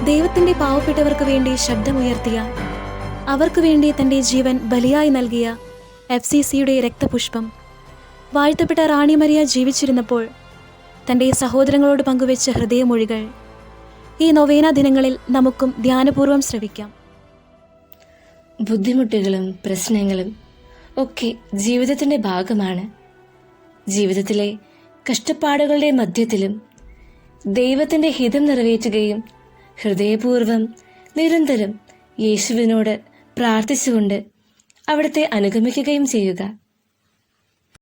ദൈവത്തിന്റെ പാവപ്പെട്ടവർക്ക് വേണ്ടി ശബ്ദമുയർത്തിയ, അവർക്ക് വേണ്ടി തന്റെ ജീവൻ ബലിയായി നൽകിയ FCCയുടെ രക്തപുഷ്പം, വാഴ്ത്തപ്പെട്ട റാണി മരിയ ജീവിച്ചിരുന്നപ്പോൾ തന്റെ സഹോദരങ്ങളോട് പങ്കുവെച്ച ഹൃദയമൊഴികൾ ഈ നൊവേന ദിനങ്ങളിൽ നമുക്കും ധ്യാനപൂർവ്വം ശ്രവിക്കാം. ബുദ്ധിമുട്ടുകളും പ്രശ്നങ്ങളും ഒക്കെ ജീവിതത്തിന്റെ ഭാഗമാണ്. ജീവിതത്തിലെ കഷ്ടപ്പാടുകളുടെ മധ്യത്തിലും ദൈവത്തിന്റെ ഹിതം നിറവേറ്റുകയും ഹൃദയപൂർവ്വം നിരന്തരം യേശുവിനോട് പ്രാർത്ഥിച്ചുകൊണ്ട് അവിടുത്തെ അനുഗമിക്കുകയും ചെയ്യുക.